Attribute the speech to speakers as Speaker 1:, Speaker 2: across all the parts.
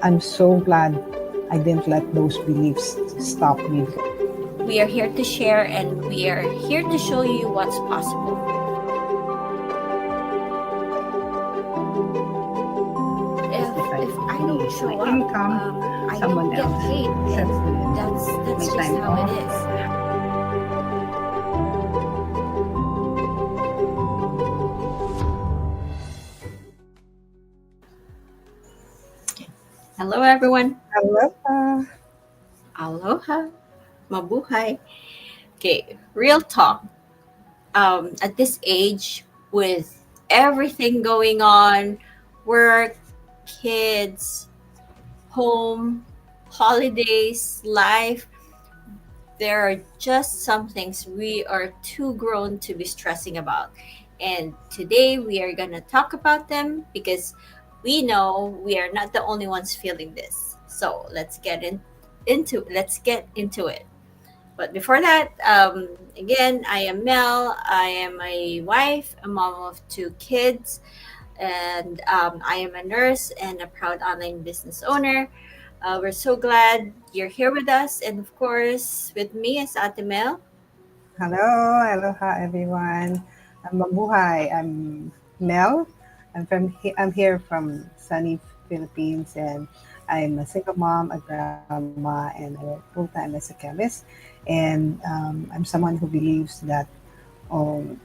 Speaker 1: I'm so glad I didn't let those beliefs stop me.
Speaker 2: We are here to share and we are here to show you what's possible.
Speaker 1: Just decide
Speaker 2: If
Speaker 1: to
Speaker 2: I
Speaker 1: be
Speaker 2: don't
Speaker 1: my
Speaker 2: show up,
Speaker 1: income,
Speaker 2: I don't
Speaker 1: someone
Speaker 2: get
Speaker 1: else
Speaker 2: paid,
Speaker 1: sets
Speaker 2: and
Speaker 1: my
Speaker 2: that's just
Speaker 1: time
Speaker 2: how it
Speaker 1: off.
Speaker 2: is. Hello, everyone.
Speaker 1: Aloha.
Speaker 2: Aloha, mabuhay. Okay, real talk. At this age, with everything going on, work, kids, home, holidays, life, there are just some things we are too grown to be stressing about. And today we are going to talk about them because we know we are not the only ones feeling this. So let's get into it. But before that, again, I am Mel. I am a wife, a mom of two kids, and I am a nurse and a proud online business owner. We're so glad you're here with us. And of course, with me is Ate Mel.
Speaker 1: Hello, aloha everyone. I'm Mabuhay. I'm Mel. I'm here from sunny Philippines, and I'm a single mom, a grandma, and I work full time as a chemist. And I'm someone who believes that, um,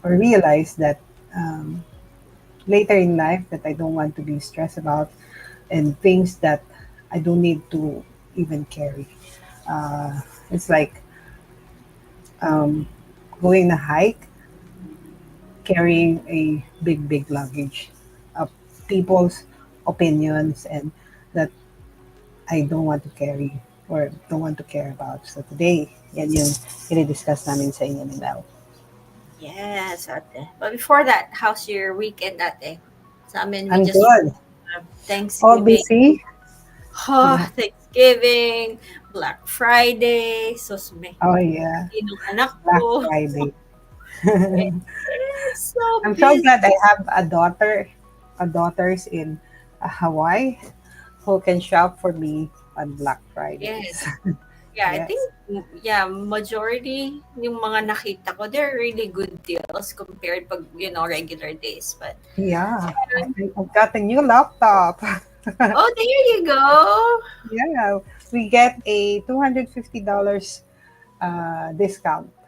Speaker 1: or realize that later in life that I don't want to be stressed about and things that I don't need to even carry. It's like um, going a hike carrying a big luggage of people's opinions and that I don't want to carry or don't want to care about. So today, yan yung i-discuss namin sa inyo ni Mel.
Speaker 2: Yes, Ate. But before that, how's your weekend, Ate? Sa amin, we
Speaker 1: I'm
Speaker 2: just
Speaker 1: good. All
Speaker 2: Thanksgiving.
Speaker 1: busy.
Speaker 2: Oh,
Speaker 1: Yeah.
Speaker 2: Thanksgiving, Black Friday. So,
Speaker 1: Oh yeah.
Speaker 2: yung anak
Speaker 1: Black
Speaker 2: ko.
Speaker 1: Friday.
Speaker 2: It's so
Speaker 1: I'm so
Speaker 2: busy.
Speaker 1: glad I have a daughters in Hawaii who can shop for me on Black
Speaker 2: Yes.
Speaker 1: Fridays.
Speaker 2: Yeah, I think
Speaker 1: Yes.
Speaker 2: yeah, majority yung mga nakita ko, they're really good deals compared pag, regular days. But
Speaker 1: Yeah, I've got a new laptop.
Speaker 2: oh, there you go.
Speaker 1: Yeah, we get a $250 discount for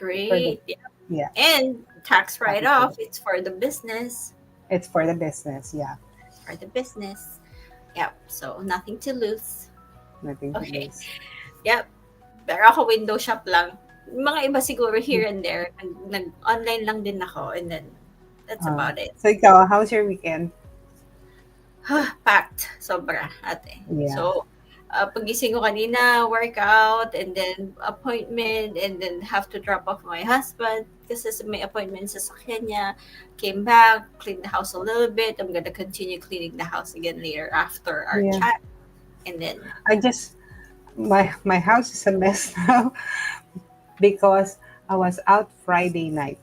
Speaker 1: the,
Speaker 2: Great. Yeah.
Speaker 1: yeah,
Speaker 2: And tax
Speaker 1: happy
Speaker 2: write
Speaker 1: for
Speaker 2: off,
Speaker 1: that.
Speaker 2: it's for the business.
Speaker 1: It's for the business. Yeah,
Speaker 2: It's for the business. Yep. So nothing to lose.
Speaker 1: nothing to
Speaker 2: Okay.
Speaker 1: lose.
Speaker 2: Yep. Pero ako window shop lang. Mga iba siguro here and there, nag-online lang din ako and then that's about it.
Speaker 1: So ikaw, how's your weekend?
Speaker 2: Packed. Sobra, ate.
Speaker 1: Yeah,
Speaker 2: So, pagising ko kanina, workout, and then appointment, and then have to drop off my husband kasi may appointment sa sakyan niya. Came back, cleaned the house a little bit. I'm gonna continue cleaning the house again later after our
Speaker 1: yeah.
Speaker 2: chat. And then,
Speaker 1: I just my house is a mess now because I was out Friday night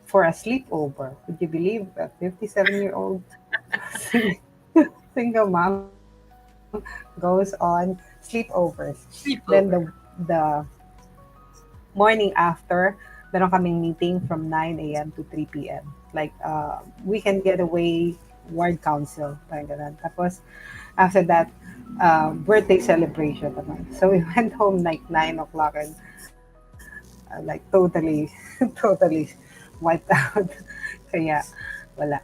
Speaker 1: for a sleepover. Would you believe a 57-year-old single mom goes on sleepovers? Then
Speaker 2: sleepover.
Speaker 1: the morning after, meron kaming meeting from 9 a.m. to 3 p.m. Like weekend getaway, ward council, parang ganun. Tapos after that, birthday celebration naman. So we went home like 9 o'clock and like totally wiped out. Kaya wala.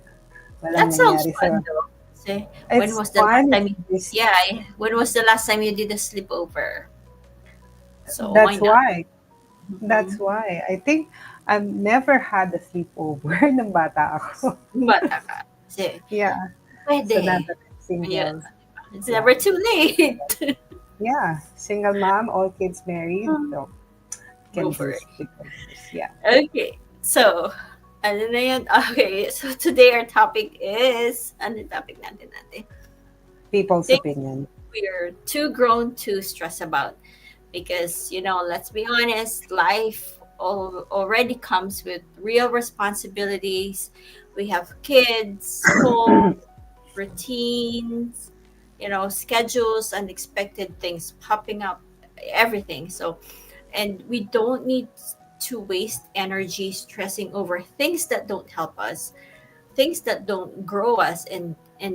Speaker 1: Walang
Speaker 2: That sounds
Speaker 1: nangyari. So
Speaker 2: fun though. Say, when
Speaker 1: it's
Speaker 2: was the last
Speaker 1: fun.
Speaker 2: time?
Speaker 1: It's,
Speaker 2: Yeah, when was the last time you did a sleepover? So why
Speaker 1: that's
Speaker 2: not?
Speaker 1: why.
Speaker 2: Mm-hmm.
Speaker 1: That's why. I think I've never had a sleepover ng bata ako.
Speaker 2: Bata ka. Kasi,
Speaker 1: Yeah. So now
Speaker 2: pwede.
Speaker 1: that I'm
Speaker 2: Ayun.
Speaker 1: single,
Speaker 2: It's
Speaker 1: yeah.
Speaker 2: never too late.
Speaker 1: Yeah. Single mom, all kids married. So
Speaker 2: Go
Speaker 1: can
Speaker 2: for
Speaker 1: do
Speaker 2: it.
Speaker 1: sleepovers. Yeah.
Speaker 2: Okay. So, ano na yun? Okay. So, today our topic is, ano yung topic natin?
Speaker 1: People's
Speaker 2: Things
Speaker 1: opinion.
Speaker 2: we're too grown to stress about. Because, let's be honest, life already comes with real responsibilities. We have kids, home, routines, schedules, unexpected things popping up, everything. So, and we don't need to waste energy stressing over things that don't help us, things that don't grow us, and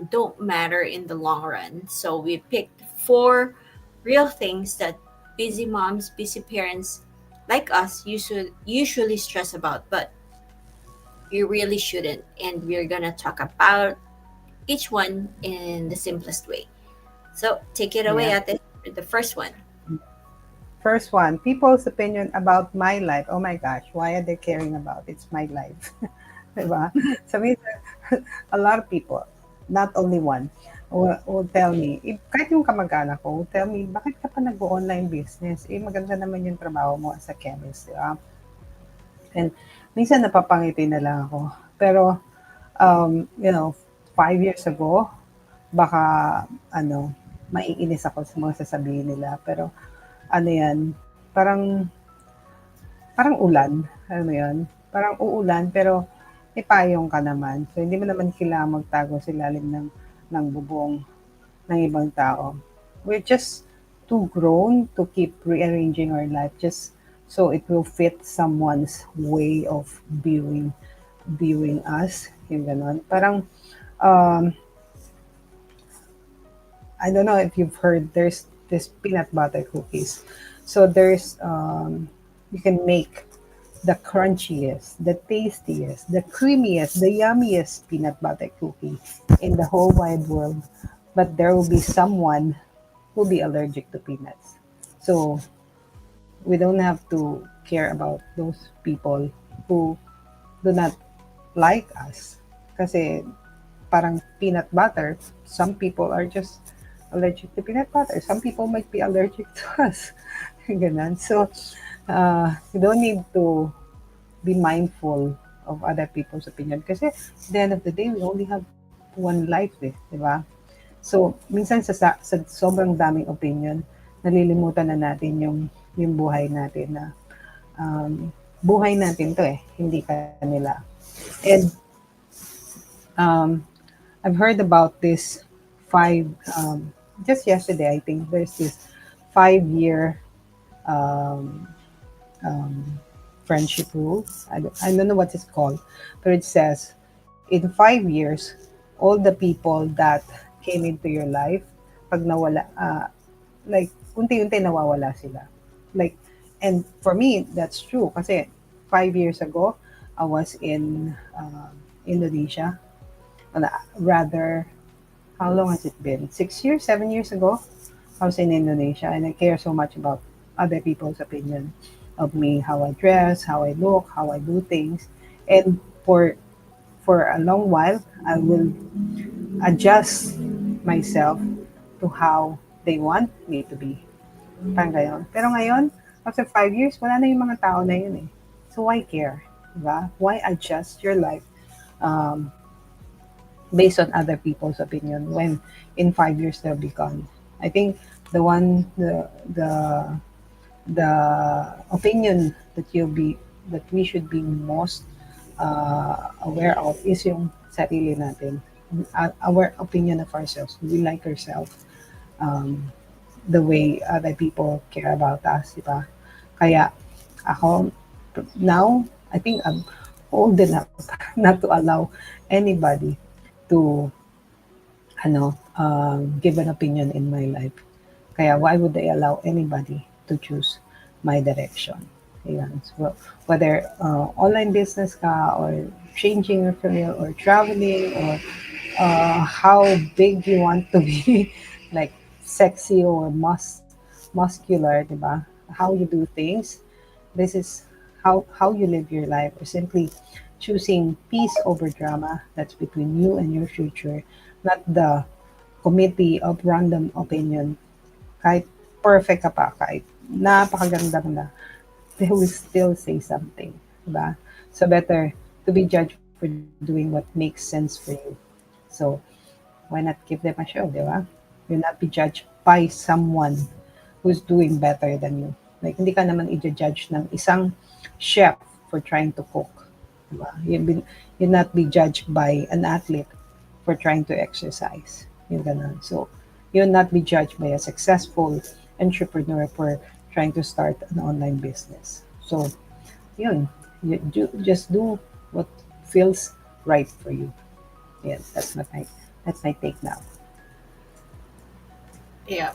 Speaker 2: don't matter in the long run. So we picked four real things that busy moms, busy parents like us usually stress about, but you really shouldn't. And we're gonna talk about each one in the simplest way. So take it away,
Speaker 1: Yeah.
Speaker 2: Ate, with the first one.
Speaker 1: First one, people's opinion about my life. Oh my gosh, why are they caring about? It's my life. Diba? So minsan, a lot of people, not only one, will tell me, kahit yung kamag-anak ko, will tell me, bakit ka pa nag-online business? Maganda naman yung trabaho mo as a chemist, di ba? And minsan napapangiti na lang ako. Pero, 5 years ago, baka, maiinis ako sa mga sasabihin nila. Pero, yan, parang ulan, alam mo yun? Parang uulan, pero may payong ka naman. So, hindi mo naman kailangan magtago sa ilalim ng bubong ng ibang tao. We're just too grown to keep rearranging our life just so it will fit someone's way of viewing us. Yung ganon. Parang, um, I don't know if you've heard, there's this peanut butter cookies. So you can make the crunchiest, the tastiest, the creamiest, the yummiest peanut butter cookie in the whole wide world. But there will be someone who'll be allergic to peanuts. So we don't have to care about those people who do not like us. Kasi parang peanut butter, some people are just allergic to peanut butter. Some people might be allergic to us. Ganun. So, you don't need to be mindful of other people's opinion. Kasi at the end of the day, we only have one life eh, di ba? So, minsan sa sobrang daming opinion, nalilimutan na natin yung buhay natin na buhay natin to eh, hindi kanila. And um, I've heard about this five, just yesterday, I think there's this 5 year um, um, friendship rule. I don't know what it's called, but it says in 5 years, all the people that came into your life, pag nawala, like, unti-unti nawawala sila. Like, and for me, that's true. Kasi 5 years ago, I was in Indonesia. Rather, how long has it been? 6 years, 7 years ago, I was in Indonesia, and I care so much about other people's opinion of me, how I dress, how I look, how I do things. And for a long while, I will adjust myself to how they want me to be. Parang gayon. Pero ngayon, after 5 years, wala na yung mga tao na yun eh. So why care? Diba? Why adjust your life um, based on other people's opinion when in 5 years they'll be gone? I think the one the opinion that we should be most aware of is yung sarili natin. Our opinion of ourselves. Do we like ourselves um, the way other people care about us, di ba? Kaya ako, now, I think I'm old enough not to allow anybody to give an opinion in my life. Kaya why would I allow anybody to choose my direction? Ayan. So, whether online business ka or changing your career or traveling or how big you want to be, like sexy or muscular, diba? How you do things. This is how you live your life, or simply choosing peace over drama. That's between you and your future, not the committee of random opinion. Kahit perfect ka pa, kahit napakaganda mo na, they will still say something, diba? So better to be judged for doing what makes sense for you. So why not give them a show, diba? You'll not be judged by someone who's doing better than you. Like, hindi ka naman i-judge ng isang chef for trying to cook. Diba? You'll not be judged by an athlete for trying to exercise. Yung ganun. So, you'll not be judged by a successful entrepreneur for trying to start an online business. So, yun. Just do what feels right for you. Yes, that's my take now.
Speaker 2: Yeah.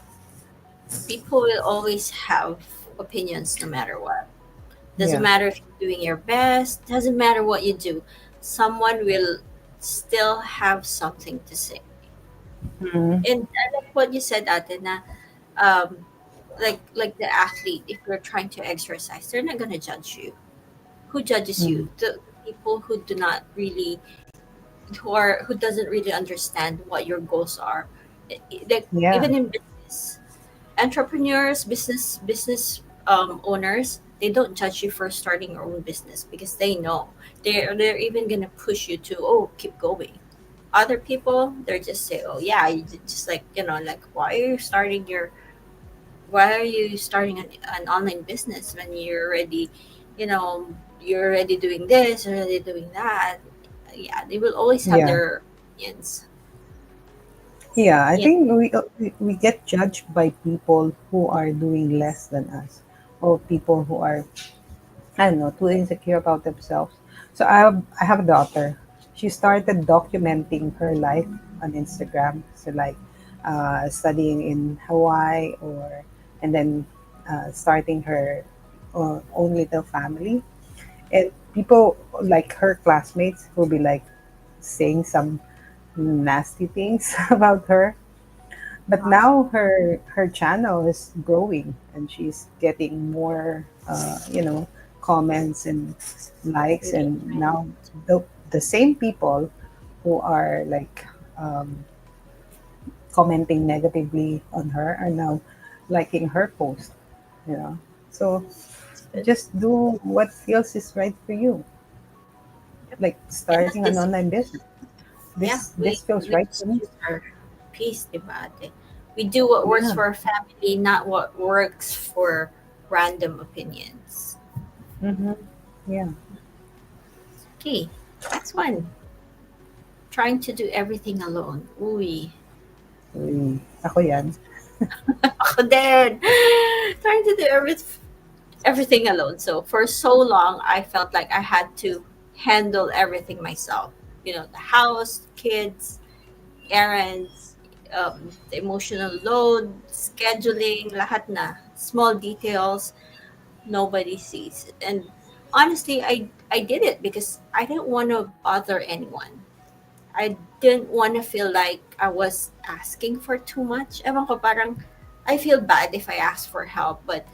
Speaker 2: People will always have opinions no matter what. Doesn't
Speaker 1: Yeah.
Speaker 2: matter if you're doing your best, doesn't matter what you do. Someone will still have something to say.
Speaker 1: Mhm.
Speaker 2: And I like what you said, Ate, na um, like the athlete, if you're trying to exercise, they're not gonna judge you. Who judges
Speaker 1: Mm.
Speaker 2: you? The people who do not really, who doesn't really understand what your goals are. Like
Speaker 1: Yeah.
Speaker 2: even in business, entrepreneurs, business owners, they don't judge you for starting your own business because they know they're even gonna push you to, oh, keep going. Other people, they're just say, oh yeah, just like, like, why are you starting an online business when you're already doing this, already doing that. Yeah, they will always have
Speaker 1: Yeah.
Speaker 2: their opinions.
Speaker 1: Yeah, I
Speaker 2: Yeah.
Speaker 1: think we get judged by people who are doing less than us, or people who are, I don't know, too insecure about themselves. So I have a daughter. She started documenting her life on Instagram. So like studying in Hawaii, and then starting her own little family. And people like her classmates will be like saying some nasty things about her. But
Speaker 2: Uh-huh.
Speaker 1: now her channel is growing, and she's getting more comments and likes. And
Speaker 2: Engagement.
Speaker 1: now the same people who are like um, commenting negatively on her are now liking her post. So
Speaker 2: It's good.
Speaker 1: just do what feels is right for you,
Speaker 2: Yep.
Speaker 1: like
Speaker 2: And at
Speaker 1: starting an
Speaker 2: this
Speaker 1: online business.
Speaker 2: Yeah,
Speaker 1: This feels
Speaker 2: we
Speaker 1: right for
Speaker 2: just
Speaker 1: me.
Speaker 2: choose our peace, diba, ate? We do what works
Speaker 1: Yeah.
Speaker 2: for our family, not what works for random opinions.
Speaker 1: Mm-hmm. Yeah.
Speaker 2: Okay, next one. Trying to do everything alone. Uy.
Speaker 1: Uy, ako yan.
Speaker 2: Ako din. Trying to do everything alone. So for so long, I felt like I had to handle everything myself. The house, kids, errands, the emotional load, scheduling, lahat na. Small details nobody sees. And honestly, I did it because I didn't want to bother anyone. I didn't want to feel like I was asking for too much. Ewan ko, parang I feel bad if I ask for help, but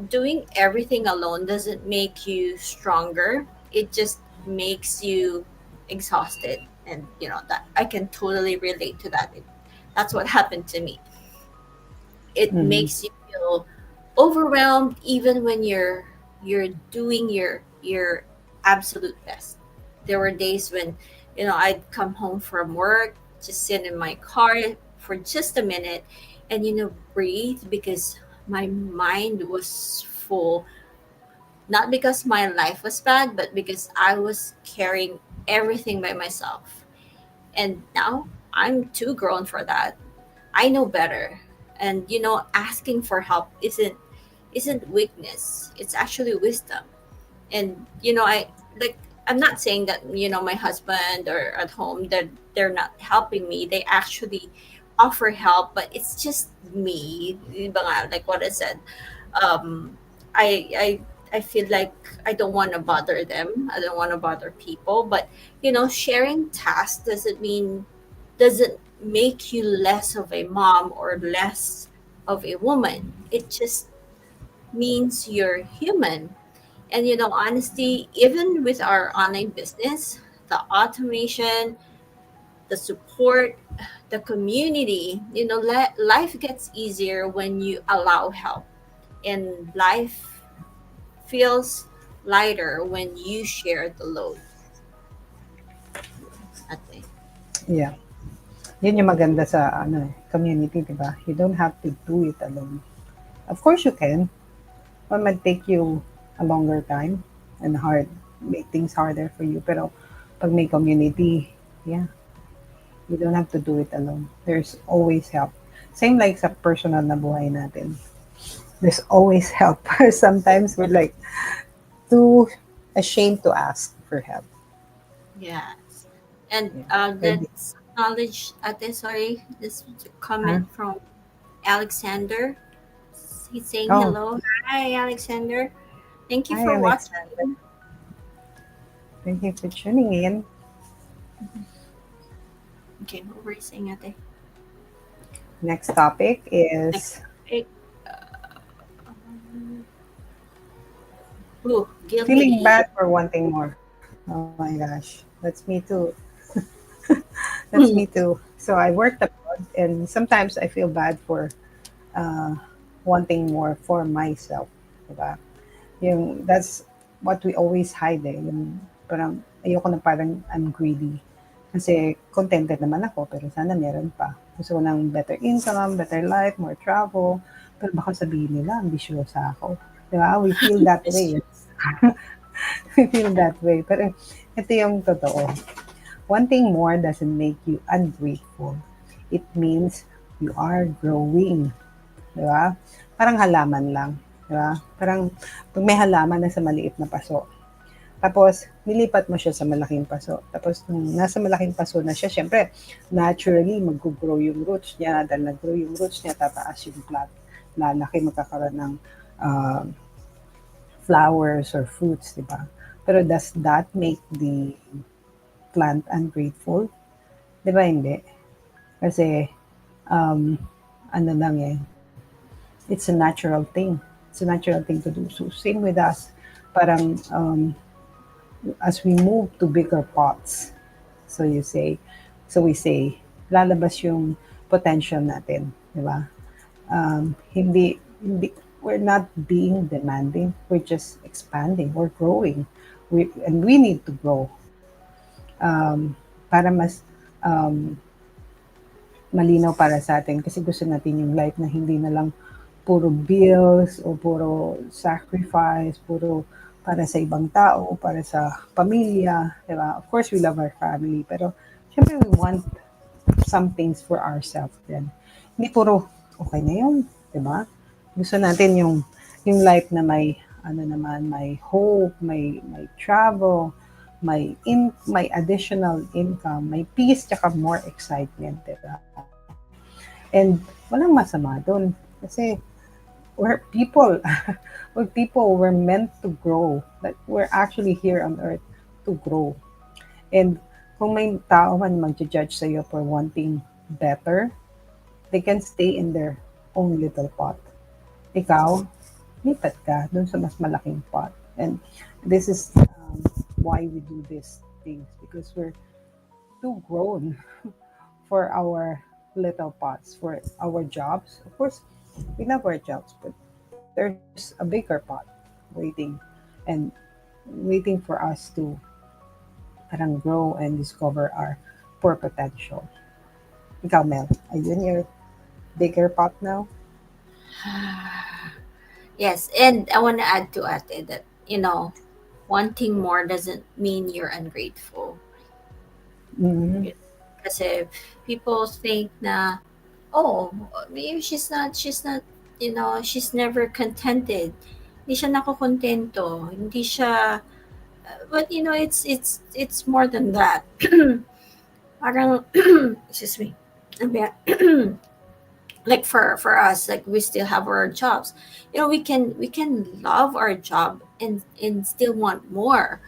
Speaker 2: doing everything alone doesn't make you stronger. It just makes you exhausted. And that I can totally relate to that. That's what happened to me. It
Speaker 1: Mhm.
Speaker 2: makes you feel overwhelmed even when you're doing your absolute best. There were days when I'd come home from work, just sit in my car for just a minute, and breathe because my mind was full, not because my life was bad, but because I was carrying everything by myself. And now I'm too grown for that. I know better. And asking for help isn't weakness. It's actually wisdom. And I'm not saying that my husband or at home that they're not helping me. They actually offer help, but it's just me. Iba nga, like what I said. Um I feel like I don't want to bother them. I don't want to bother people, but sharing tasks doesn't make you less of a mom or less of a woman. It just means you're human. And honestly, even with our online business, the automation, the support, the community, life gets easier when you allow help. And life feels lighter when you share the load. Ate.
Speaker 1: Yeah. Yun yung maganda sa community, di ba? You don't have to do it alone. Of course you can. It might take you a longer time and make things harder for you. Pero pag may community, yeah. You don't have to do it alone. There's always help. Same like sa personal na buhay natin. There's always help. Sometimes we're like too ashamed to ask for help.
Speaker 2: Yes. And
Speaker 1: Yeah.
Speaker 2: let's acknowledge, Ate, sorry, this
Speaker 1: Huh?
Speaker 2: comment from Alexander. He's saying
Speaker 1: Oh,
Speaker 2: hello. Hi, Alexander. Thank you
Speaker 1: hi,
Speaker 2: for
Speaker 1: Alexander.
Speaker 2: watching.
Speaker 1: Thank you for tuning in.
Speaker 2: Okay, what were you saying, Ate?
Speaker 1: Next topic
Speaker 2: Next
Speaker 1: is
Speaker 2: topic. Um, ooh,
Speaker 1: feeling
Speaker 2: guilty.
Speaker 1: bad for wanting more. Oh my gosh, that's me too. That's me too. So I worked abroad, and sometimes I feel bad for uh, wanting more for myself. Diba? That's what we always hide eh. Yung parang ayoko na parang I'm greedy. Kasi contented naman ako, pero sana meron pa. Gusto ko ng better income, better life, more travel. Pero baka sabihin nila, ambisyosa ako. Diba? We feel that way. We feel that way. Pero ito yung totoo. Wanting more doesn't make you ungrateful. It means you are growing. Di ba? Parang halaman lang. Di ba? Parang pag may halaman na sa maliit na paso, tapos nilipat mo siya sa malaking paso. Tapos nung nasa malaking paso na siya, syempre, naturally, mag-grow yung roots niya. Dahil nag-grow yung roots niya, tataas yung plant. Lalaki, magkakaroon ng uh, flowers or fruits, di ba? Pero does that make the plant ungrateful? Di ba hindi? Kasi, um, ano lang eh, it's a natural thing. It's a natural thing to do. So same with us. Parang as we move to bigger pots, so you say, so we say, lalabas yung potential natin, di ba? Hindi, we're not being demanding. We're just expanding. We're growing. And we need to grow para mas malinaw para sa atin kasi gusto natin yung life na hindi na lang puro bills o puro sacrifice, puro para sa ibang tao, para sa pamilya, di ba? Of course, we love our family, pero syempre we want some things for ourselves din. Hindi puro, okay na yun, di ba? Gusto natin yung life na may, ano naman, may hope, may travel, may additional income, may peace, tsaka more excitement, di ba? And walang masama doon. Kasi we're people. We're people. We're meant to grow. Like we're actually here on earth to grow. And kung may tao man mag-judge sa'yo for wanting better, they can stay in their own little pot. Ikaw, lipat ka dun sa mas malaking pot. And this is why we do these things because we're too grown for our little pots, for our jobs. Of course, we love our jobs, but there's a bigger pot waiting and waiting for us to parang grow and discover our poor potential. Ikaw, Mel, are you in your bigger pot now?
Speaker 2: Yes, and I want to add to Ate that, wanting more doesn't mean you're ungrateful.
Speaker 1: Mm-hmm.
Speaker 2: Kasi people think na, oh, maybe she's not, she's never contented. Hindi siya nakokontento. Hindi siya, but it's more than that. Parang, excuse me. Ano ba yan? Like for us, like we still have our jobs. We can love our job and still want more.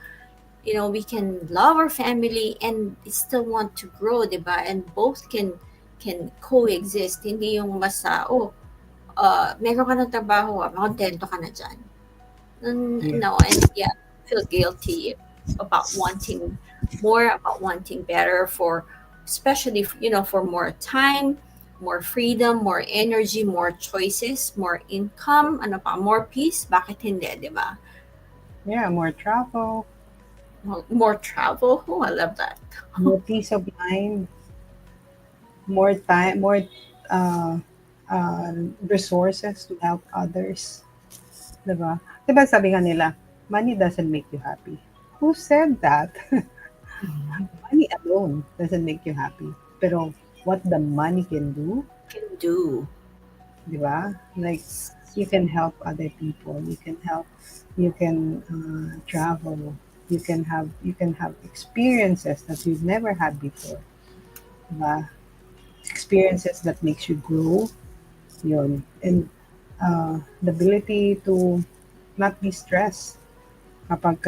Speaker 2: We can love our family and still want to grow, diba? And both can coexist. Hindi yung basta, oh, meron ka ng trabaho, makontento ka na dyan.
Speaker 1: Yeah.
Speaker 2: No, and yeah, feel guilty about wanting more, about wanting better for, especially, for more time, more freedom, more energy, more choices, more income, ano pa, more peace. Bakit hindi, di ba?
Speaker 1: Yeah, more travel,
Speaker 2: More travel. Oh, I love that.
Speaker 1: more peace of mind, more time, more uh, resources to help others. Diba? Diba sabi nga nila, money doesn't make you happy. Who said that? Money alone doesn't make you happy. Pero what the money can do,
Speaker 2: Can do.
Speaker 1: di ba? Like,
Speaker 2: Yes.
Speaker 1: you can help other people. You can travel. You can have experiences that you've never had before. Di ba? Experiences that makes you grow. Yun. And the ability to not be stressed kapag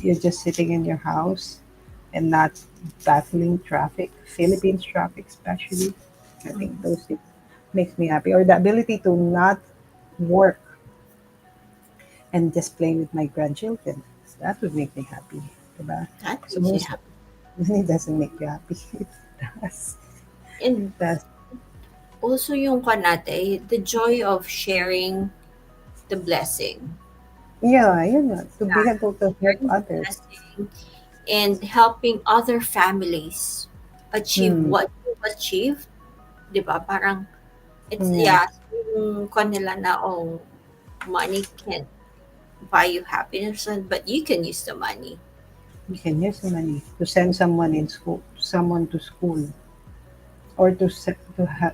Speaker 1: you're just sitting in your house and not battling traffic, Philippines traffic especially. I think
Speaker 2: Mhm.
Speaker 1: those things makes me happy. Or the ability to not work and just play with my grandchildren. That would make me happy. Diba?
Speaker 2: That
Speaker 1: So
Speaker 2: makes you
Speaker 1: most
Speaker 2: happy.
Speaker 1: money doesn't make you happy. It does.
Speaker 2: And
Speaker 1: It does.
Speaker 2: also yung kanate, the joy of sharing the blessing.
Speaker 1: Yeah, yun nga. To be
Speaker 2: Yeah,
Speaker 1: able to help
Speaker 2: sharing the
Speaker 1: others.
Speaker 2: blessing and helping other families achieve
Speaker 1: Hmm.
Speaker 2: what you've achieved, 'di ba? Parang it's
Speaker 1: Yeah.
Speaker 2: yeah, yung kanila na oh, money can't buy you happiness, but you can use the money.
Speaker 1: You can use the money to send someone in school, someone to school, or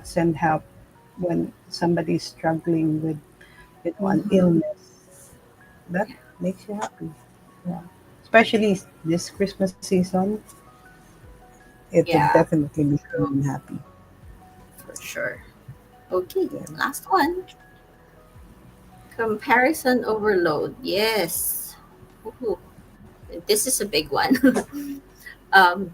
Speaker 1: send help when somebody's struggling with an
Speaker 2: Mhm.
Speaker 1: illness. That makes you happy. Yeah. Especially this Christmas season, it would
Speaker 2: Yeah,
Speaker 1: definitely make
Speaker 2: true,
Speaker 1: someone happy.
Speaker 2: for sure. Okay,
Speaker 1: Yeah.
Speaker 2: last one. Comparison overload. Yes. Ooh, this is a big one. um,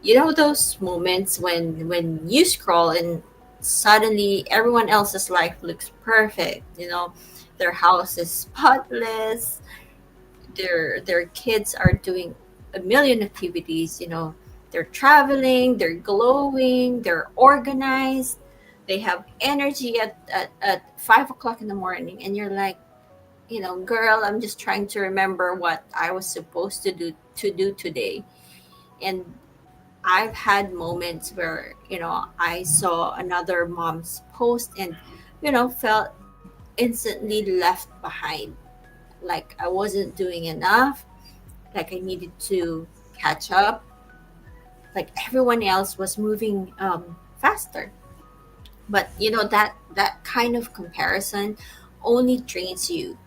Speaker 2: you know those moments when you scroll and suddenly everyone else's life looks perfect. You know, their house is spotless. Their kids are doing a million activities. You know, they're traveling. They're glowing. They're organized. They have energy at 5 o'clock in the morning, and you're like, you know, girl, I'm just trying to remember what I was supposed to do today. And I've had moments where, you know, I saw another mom's post and, you know, felt instantly left behind. Like I wasn't doing enough, like I needed to catch up, like everyone else was moving faster. But you know that kind of comparison only drains you.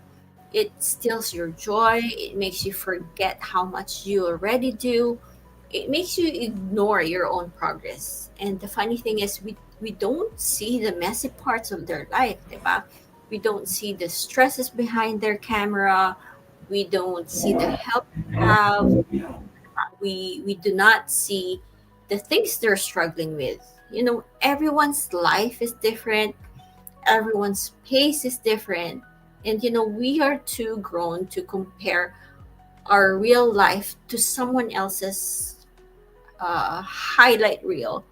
Speaker 2: It steals your joy. It makes you forget how much you already do. It makes you ignore your own progress. And the funny thing is, we don't see the messy parts of their life, diba? We don't see the stresses behind their camera. We don't see the help they have. We do not see the things they're struggling with. You know, everyone's life is different, everyone's pace is different, and you know we are too grown to compare our real life to someone else's highlight reel.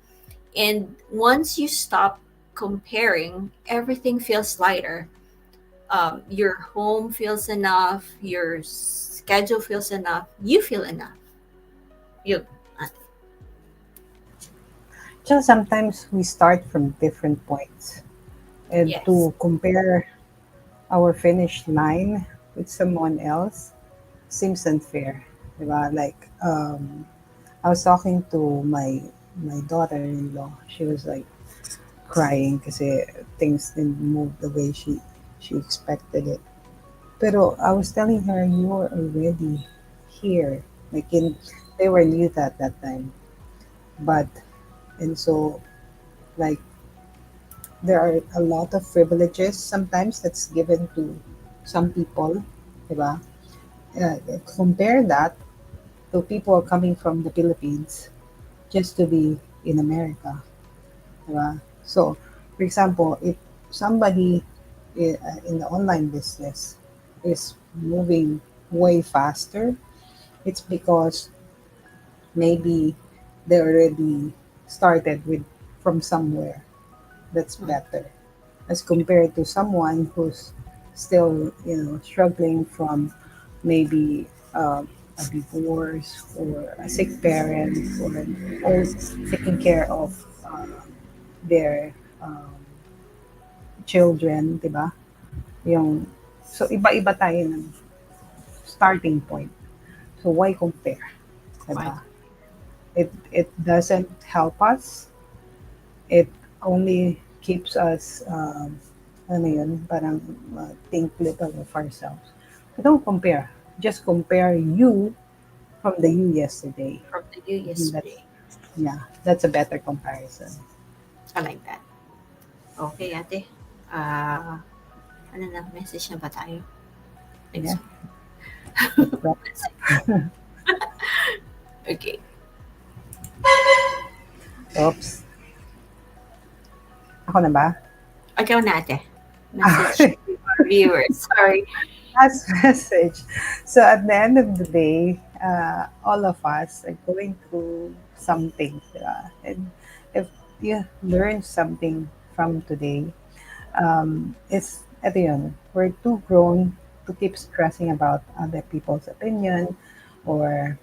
Speaker 2: And once you stop comparing, everything feels lighter. Your home feels enough, your schedule feels enough, you feel enough. You
Speaker 1: Just sometimes we start from different points, and
Speaker 2: yes.
Speaker 1: to compare our finish line with someone else seems unfair. Diba? Like, I was talking to my daughter-in-law. She was like crying because things didn't move the way she expected it. Pero I was telling her, you are already here. Like, they were new at that time. But, and so, like, there are a lot of privileges sometimes that's given to some people. Diba? Compare that to people coming from the Philippines just to be in America. Diba? So, for example, if somebody in the online business is moving way faster, it's because maybe they already started with from somewhere that's
Speaker 2: Mm.
Speaker 1: better as compared to someone who's still, struggling from maybe a divorce or a sick parent or taking care of their children, 'di ba? Yung so iba-iba tayo ng starting point. So why compare, 'di
Speaker 2: Why?
Speaker 1: ba? It doesn't help us. It only keeps us, alam mo yun, parang think little of ourselves. So don't compare. Just compare you from the you yesterday.
Speaker 2: from the you
Speaker 1: I think
Speaker 2: yesterday.
Speaker 1: that's a better comparison.
Speaker 2: I like that. Okay, ate. Ah, ano na, message na ba tayo? Think
Speaker 1: Yeah,
Speaker 2: so.
Speaker 1: let's wrap.
Speaker 2: Let's see. Okay.
Speaker 1: Oops. Ako na ba?
Speaker 2: Ikaw na, ate. Message to our viewers. Sorry.
Speaker 1: Last message. So at the end of the day, all of us are going through something. And if you learn something from today, it's ito yun, we're too grown to keep stressing about other people's opinion or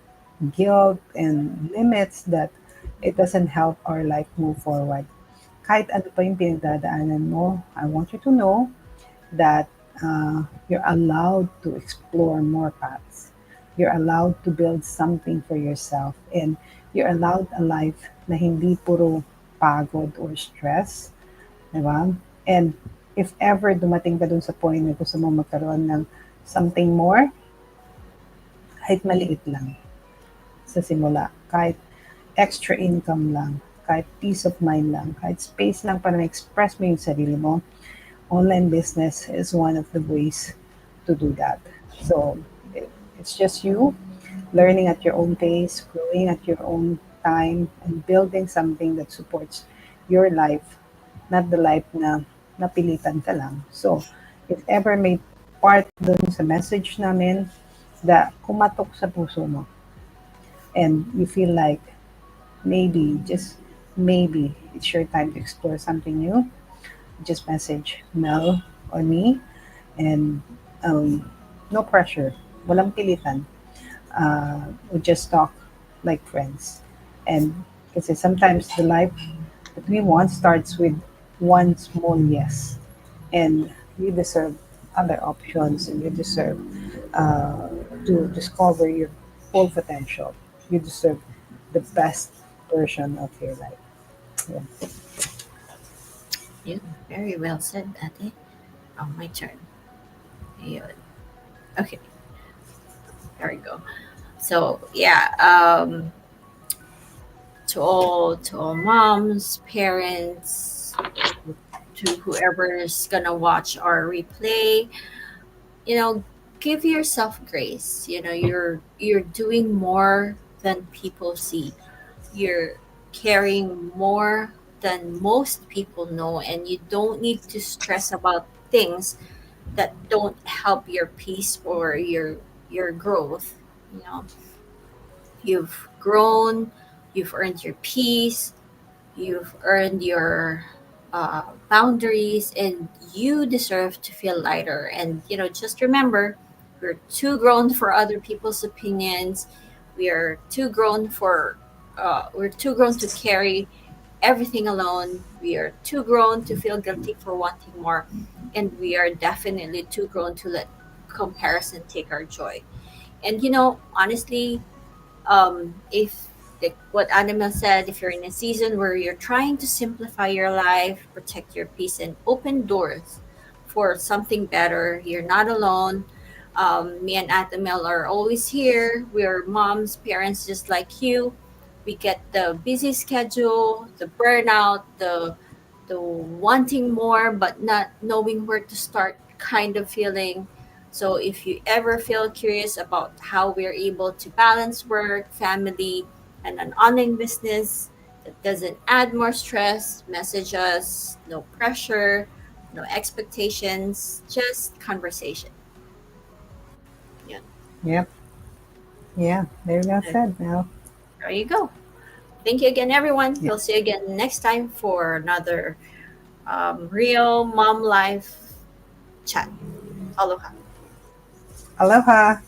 Speaker 1: guilt and limits that it doesn't help our life move forward. Kahit ano pa yung pinagdadaanan mo, I want you to know that you're allowed to explore more paths. You're allowed to build something for yourself. And you're allowed a life na hindi puro pagod or stress. Di ba? And if ever dumating ka dun sa point na gusto mo magkaroon ng something more, kahit maliit lang sa simula, kahit extra income lang, kahit peace of mind lang, kahit space lang para ma-express mo yung sarili mo, online business is one of the ways to do that. So it's just you learning at your own pace, growing at your own time, and building something that supports your life, not the life na napilitan ka lang. So if ever may part dun sa message namin that kumatok sa puso mo and you feel like maybe, just maybe, it's your time to explore something new, just message Mel or me, and no pressure, walang pilitan. We just talk like friends. And kasi sometimes the life that we want starts with one small yes. And you deserve other options and you deserve uh, to discover your full potential. You deserve the best version of your life. Yeah.
Speaker 2: Yeah, very well said, ate. Oh, my turn. Ayun. Okay, there we go. So, yeah, to all moms, parents, to whoever's gonna watch our replay, you know, give yourself grace. You know, you're doing more than people see. You're carrying more than most people know, and you don't need to stress about things that don't help your peace or your growth. You know, you've grown, you've earned your peace, you've earned your boundaries, and you deserve to feel lighter. And just remember, we're too grown for other people's opinions. We are too grown for we're too grown to carry everything alone. We are too grown to feel guilty for wanting more, and we are definitely too grown to let comparison take our joy. And honestly, if like what Animal said, if you're in a season where you're trying to simplify your life, protect your peace, and open doors for something better, you're not alone. Me and Atamel are always here. We're moms, parents just like you. We get the busy schedule, the burnout, the wanting more but not knowing where to start kind of feeling. So if you ever feel curious about how we're able to balance work, family, and an online business that doesn't add more stress, message us. No pressure, no expectations, just conversation. Yeah.
Speaker 1: Yep. Yeah. Very well
Speaker 2: Uh,
Speaker 1: said, Mel.
Speaker 2: There you go. Thank you again, everyone.
Speaker 1: Yeah.
Speaker 2: We'll see you again next time for another real mom life chat. Aloha.
Speaker 1: Aloha.